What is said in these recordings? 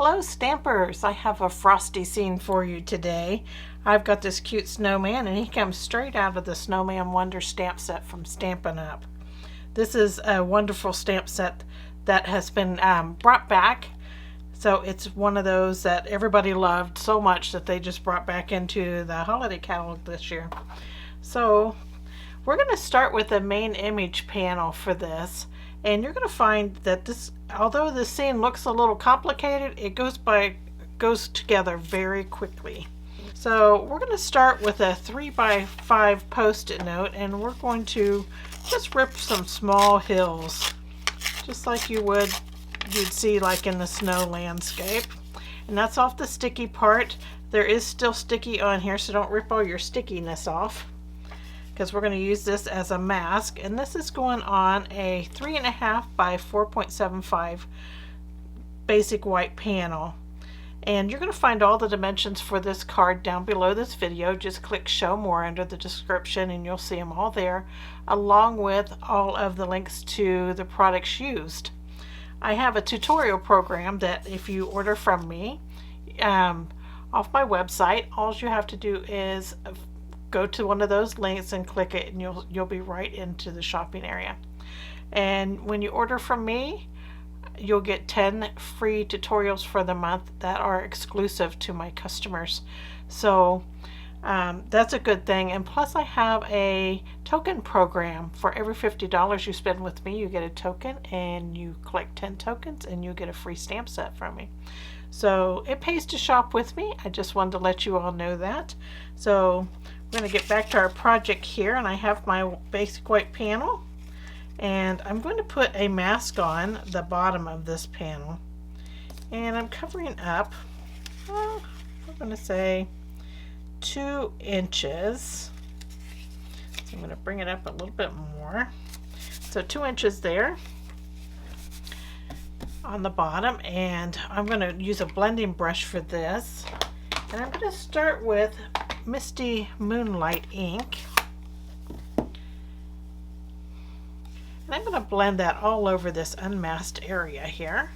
Hello Stampers! I have a Frosty scene for you today. I've got this cute snowman and he comes straight out of the Snowman Wonder stamp set from Stampin' Up. This is a wonderful stamp set that has been brought back. So it's one of those that everybody loved so much that they just brought back into the holiday catalog this year. So we're going to start with the main image panel for this. And you're going to find that this, although this scene looks a little complicated, it goes together very quickly. So we're going to start with a 3x5 post-it note, and we're going to just rip some small hills, just like you'd see like in the snow landscape. And that's off the sticky part. There is still sticky on here, so don't rip all your stickiness off, because we're going to use this as a mask, and this is going on a 3.5 by 4.75 basic white panel. And you're going to find all the dimensions for this card down below this video. Just click show more under the description and you'll see them all there, along with all of the links to the products used. I have a tutorial program that if you order from me off my website, all you have to do is go to one of those links and click it, and you'll be right into the shopping area. And when you order from me, you'll get 10 free tutorials for the month that are exclusive to my customers. So that's a good thing. And plus I have a token program. For every $50 you spend with me, you get a token, and you collect 10 tokens and you get a free stamp set from me. So it pays to shop with me. I just wanted to let you all know that. So we're going to get back to our project here, and I have my basic white panel, and I'm going to put a mask on the bottom of this panel, and I'm covering up, I'm going to say 2 inches. So I'm going to bring it up a little bit more. So 2 inches there on the bottom, and I'm going to use a blending brush for this, and I'm going to start with Misty Moonlight ink, and I'm going to blend that all over this unmasked area here.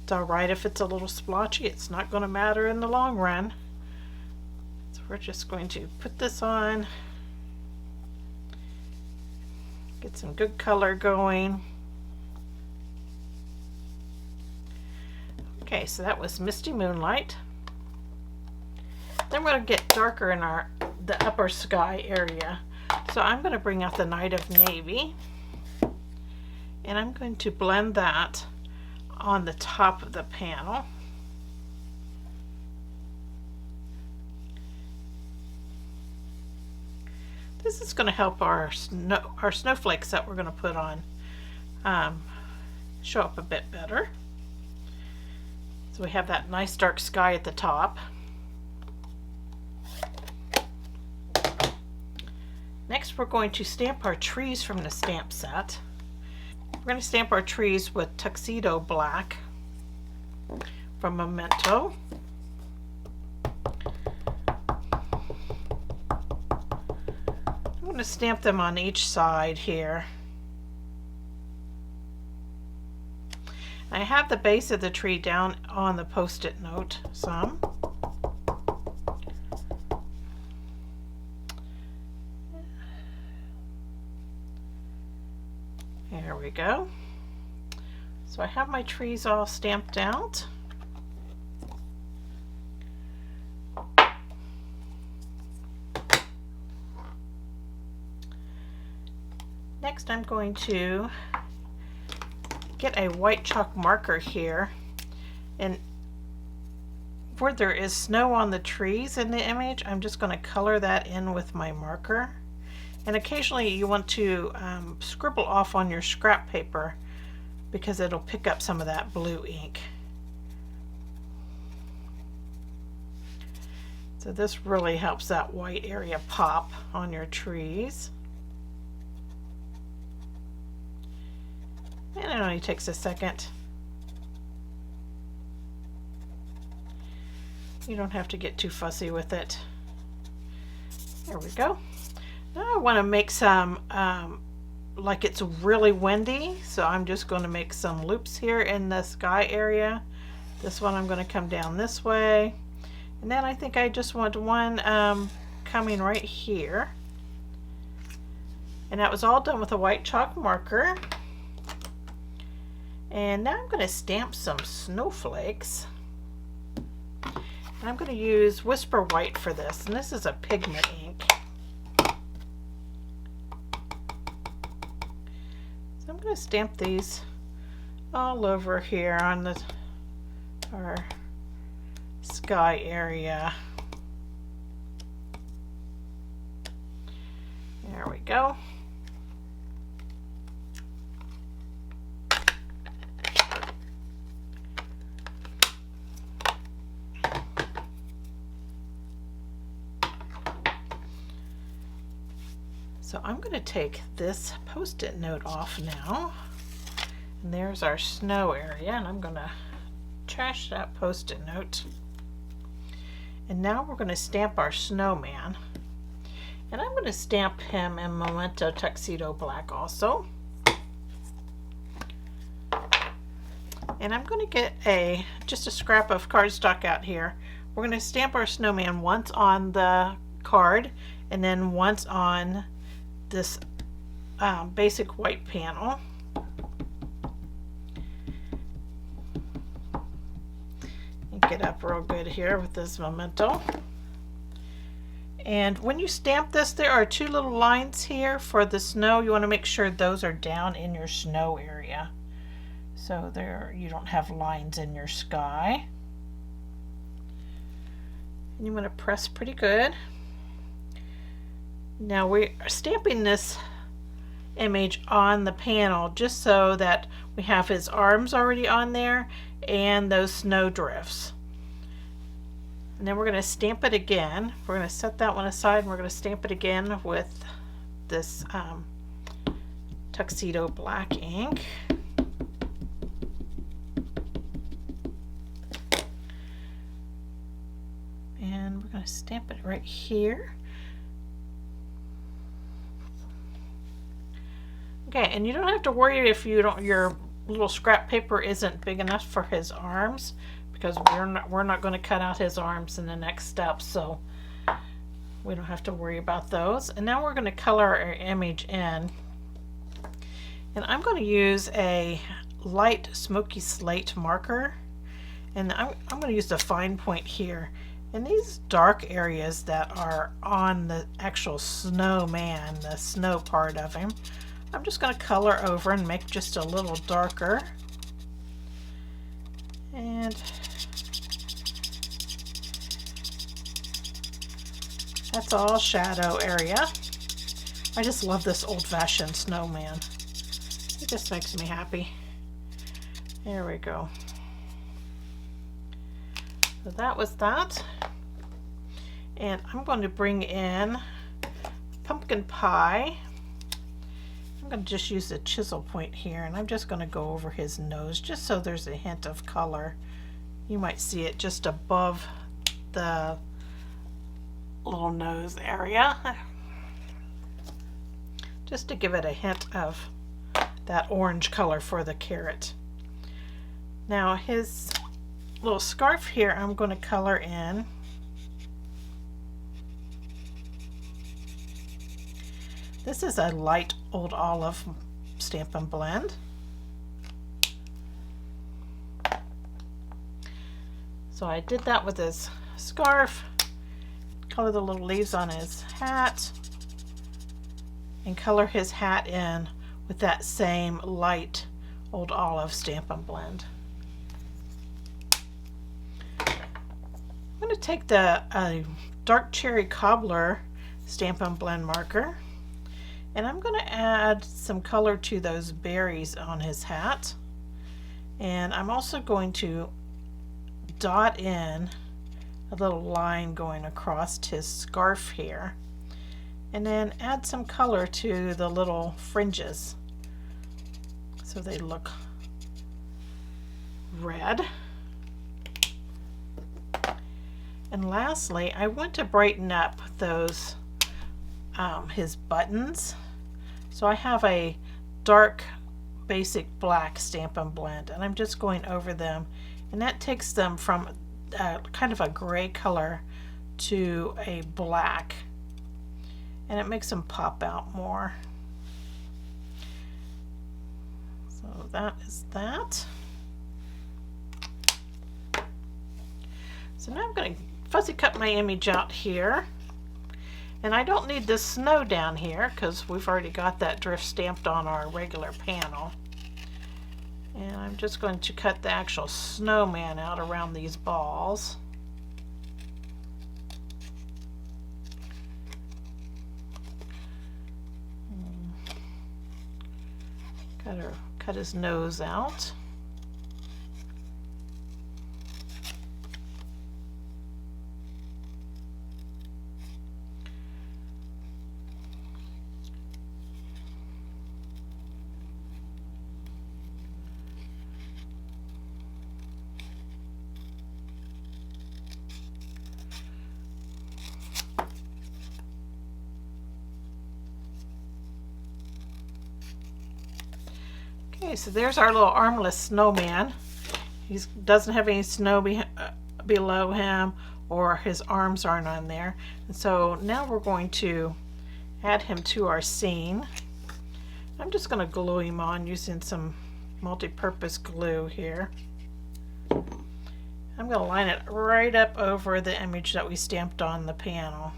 It's alright if it's a little splotchy, it's not going to matter in the long run. So we're just going to put this on, get some good color going. Okay, so that was Misty Moonlight. Then we're going to get darker in the upper sky area. So I'm going to bring out the Night of Navy, and I'm going to blend that on the top of the panel. This is going to help our snowflakes that we're going to put on show up a bit better. So we have that nice dark sky at the top. Next, we're going to stamp our trees from the stamp set. We're going to stamp our trees with Tuxedo Black from Memento. I'm going to stamp them on each side here. I have the base of the tree down on the post-it note some. There we go. So I have my trees all stamped out. Next, I'm going to get a white chalk marker here, and where there is snow on the trees in the image, I'm just going to color that in with my marker. And occasionally you want to scribble off on your scrap paper, because it'll pick up some of that blue ink. So this really helps that white area pop on your trees. And it only takes a second. You don't have to get too fussy with it. There we go. Now I want to make some like it's really windy, so I'm just going to make some loops here in the sky area. This one I'm going to come down this way, and then I think I just want one coming right here. And that was all done with a white chalk marker. And now I'm going to stamp some snowflakes. And I'm going to use Whisper White for this, and this is a pigment ink. So I'm going to stamp these all over here on our sky area. There we go. So I'm going to take this Post-it note off now, and there's our snow area, and I'm going to trash that Post-it note. And now we're going to stamp our snowman, and I'm going to stamp him in Memento Tuxedo Black also. And I'm going to get just a scrap of cardstock out here. We're going to stamp our snowman once on the card and then once on this basic white panel. And get up real good here with this Memento. And when you stamp this, there are two little lines here for the snow. You want to make sure those are down in your snow area, so there you don't have lines in your sky. And you want to press pretty good. Now we are stamping this image on the panel just so that we have his arms already on there and those snow drifts. And then we're going to stamp it again. We're going to set that one aside, and we're going to stamp it again with this Tuxedo Black ink. And we're going to stamp it right here. Okay, and you don't have to worry if your little scrap paper isn't big enough for his arms, because we're not going to cut out his arms in the next step, so we don't have to worry about those. And now we're going to color our image in, and I'm going to use a light smoky slate marker, and I'm going to use the fine point here. In these dark areas that are on the actual snowman, the snow part of him, I'm just going to color over and make just a little darker. And that's all shadow area. I just love this old-fashioned snowman. It just makes me happy. There we go. So that was that. And I'm going to bring in pumpkin pie. I'm going to just use the chisel point here, and I'm just going to go over his nose just so there's a hint of color. You might see it just above the little nose area, just to give it a hint of that orange color for the carrot. Now his little scarf here I'm going to color in. This is a light Old Olive Stampin' Blend. So I did that with his scarf, color the little leaves on his hat, and color his hat in with that same light Old Olive Stampin' Blend. I'm going to take the dark cherry cobbler Stampin' Blend marker, and I'm going to add some color to those berries on his hat. And I'm also going to dot in a little line going across his scarf here, and then add some color to the little fringes so they look red. And lastly, I want to brighten up those his buttons. So I have a dark basic black Stampin' Blend, and I'm just going over them, and that takes them from kind of a gray color to a black, and it makes them pop out more. So that is that. So now I'm going to fussy cut my image out here, and I don't need this snow down here because we've already got that drift stamped on our regular panel. And I'm just going to cut the actual snowman out around these balls. Cut his nose out. Okay, so there's our little armless snowman. He doesn't have any snow below him, or his arms aren't on there. And so now we're going to add him to our scene. I'm just going to glue him on using some multi-purpose glue here. I'm going to line it right up over the image that we stamped on the panel.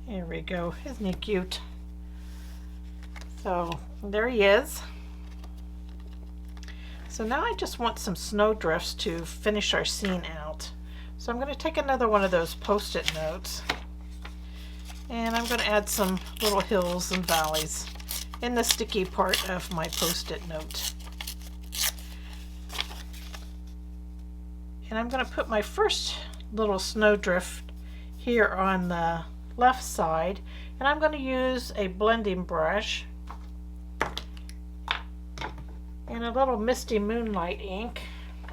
Here we go. Isn't he cute? So there he is. So now I just want some snow drifts to finish our scene out. So I'm going to take another one of those post-it notes, and I'm going to add some little hills and valleys in the sticky part of my post-it note. And I'm going to put my first little snow drift here on the left side, and I'm going to use a blending brush and a little Misty Moonlight ink.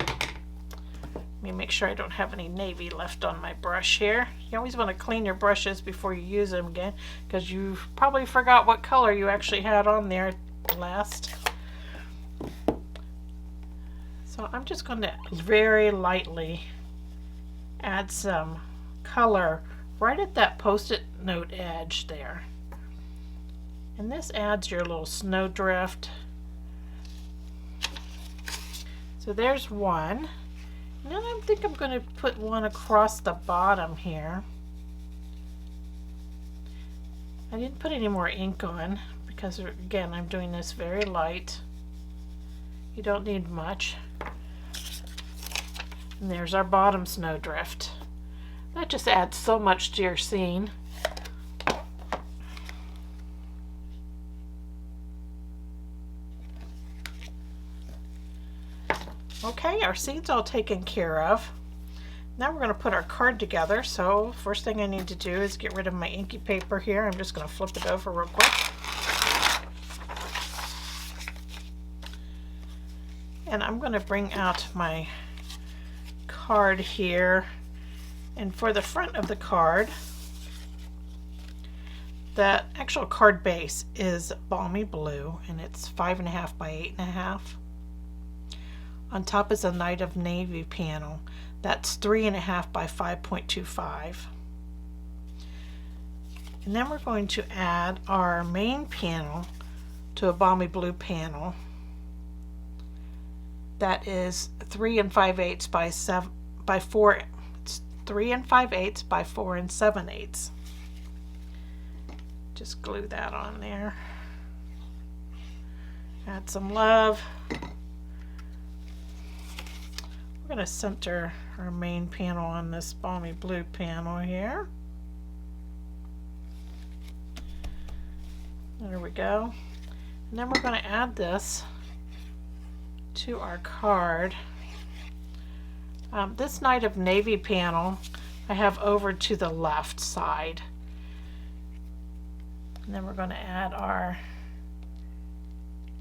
Let me make sure I don't have any navy left on my brush here. You always want to clean your brushes before you use them again, because you probably forgot what color you actually had on there last. So I'm just going to very lightly add some color right at that post-it note edge there. And this adds your little snow drift. So there's one. And then I think I'm going to put one across the bottom here. I didn't put any more ink on because, again, I'm doing this very light. You don't need much. And there's our bottom snow drift. That just adds so much to your scene. Okay, our scene's all taken care of. Now we're going to put our card together. So first thing I need to do is get rid of my inky paper here. I'm just going to flip it over real quick. And I'm going to bring out my card here. And for the front of the card, the actual card base is Balmy Blue, and it's 5.5 by 8.5. On top is a Night of Navy panel. That's 3.5 by 5.25. And then we're going to add our main panel to a Balmy Blue panel. That is 3 5/8 by 4. 3 5/8 by 4 7/8. Just glue that on there. Add some love. We're going to center our main panel on this Balmy Blue panel here. There we go. And then we're going to add this to our card. This Night of Navy panel I have over to the left side. And then we're going to add our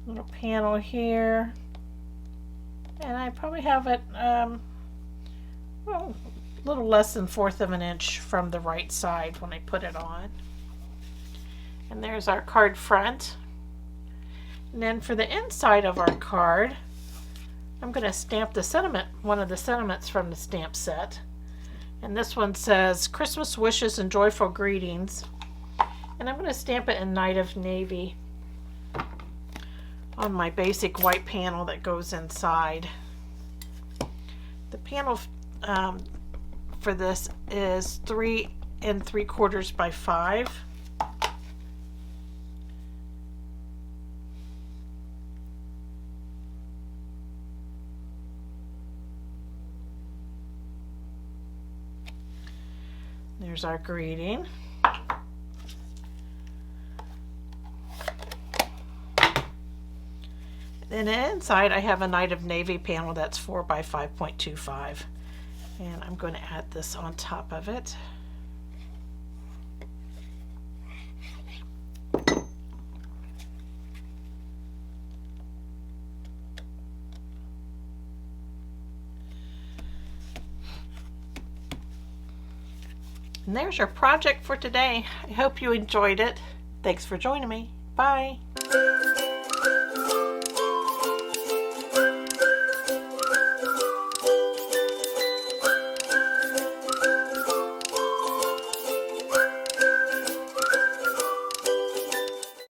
little panel here. And I probably have it, well, little less than 1/4 of an inch from the right side when I put it on. And there's our card front. And then for the inside of our card, I'm going to stamp the sentiment, one of the sentiments from the stamp set. And this one says, Christmas wishes and joyful greetings. And I'm going to stamp it in Night of Navy on my basic white panel that goes inside. The panel for this is 3 3/4 by 5. There's our greeting. And inside I have a Night of Navy panel that's 4 by 5.25. And I'm going to add this on top of it. And there's your project for today. I hope you enjoyed it. Thanks for joining me. Bye.